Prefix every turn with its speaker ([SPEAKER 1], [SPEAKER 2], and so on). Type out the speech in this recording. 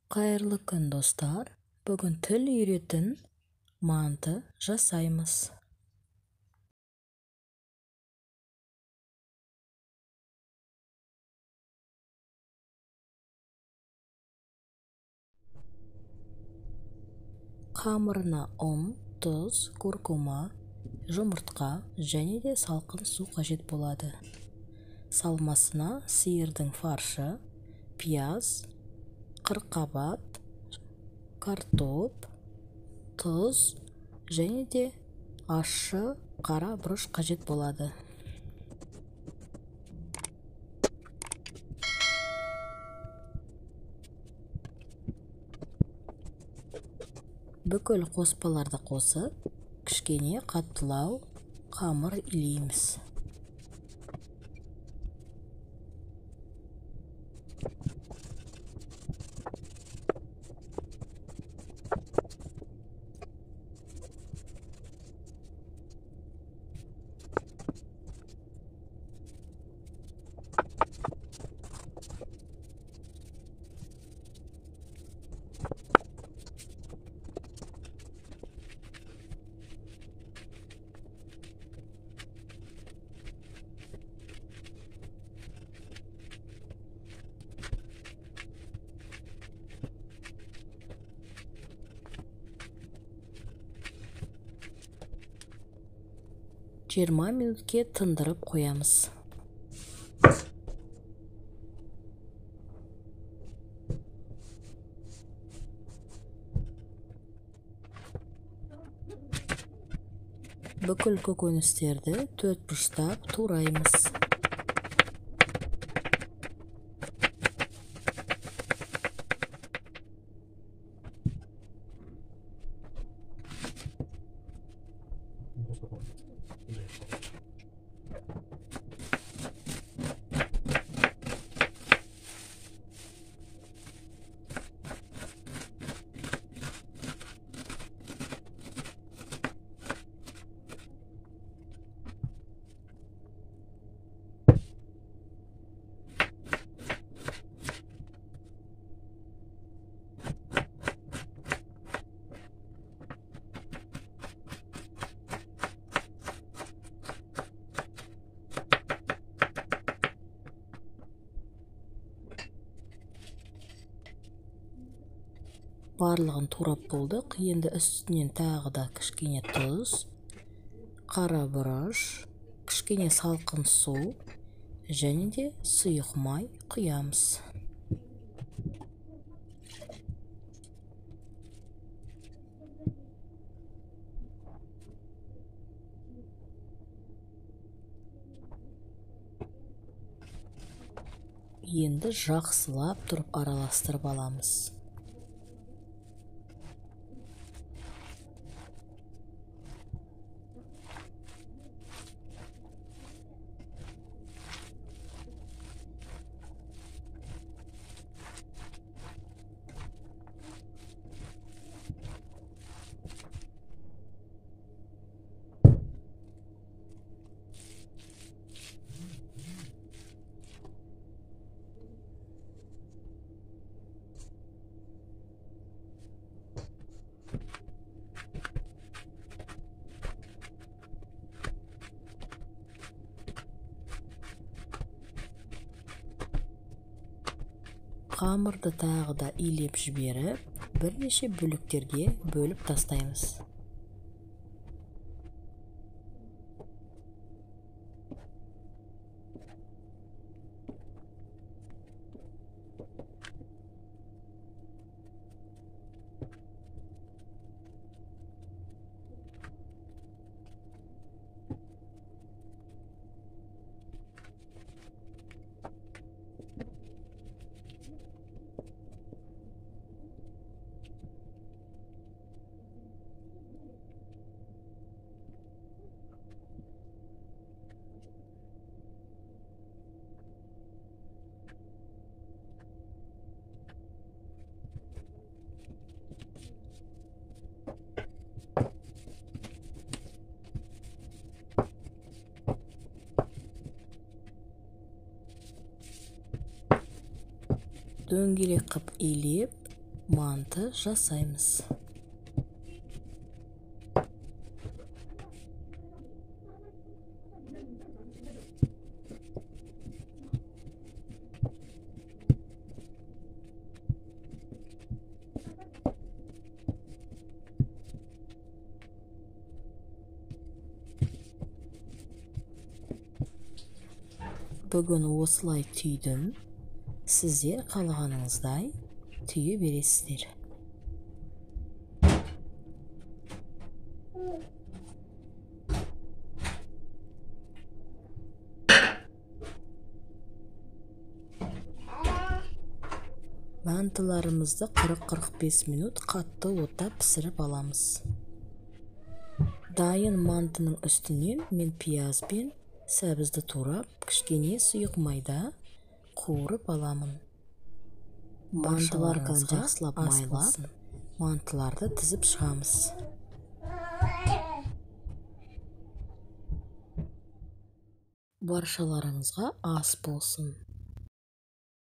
[SPEAKER 1] Қайырлы күн, достар. Бүгін тіл үйретін манты жасаймыз. Қамырына ұн, тұз, куркума, жұмыртқа және де салқын су қажет болады. Салмасына сиырдың фаршы, пияз, қырыққабат, картоп, тұз және де ащы қара бұрыш қажет болады. Бүкіл қоспаларды қосып, кішкене қаттылау қамыр илейміз. Жиырма минутке тындырып қоямыз. Бүкіл көкөністерді төртбұрыштап тураймыз. Барлығын турап болдық. Енді үстінен тағы да кішкене тұз, қара бұрыш, кішкене салқын су және де сұйық май құямыз. Енді жақсылап тұрып араластырып аламыз. Қамырды тағы да илеп жіберіп, бірнеше бөліктерге бөліп тастаймыз. Дөңгелек қып илеп, манты жасаймыз. Бүгін осылай түйдім. Сіздер қалағаныңыздай түйе бересіздер. Мантыларымызды 40-45 минут қатты отта пісіріп аламыз. Дайын мантының үстінен мен пияз бен сәбізді турап, кішкене сұйық майда қуырып аламын. Мантыларды жақсылап майлап, мантыларды тізіп шығамыз. Баршаларыңызға ас болсын.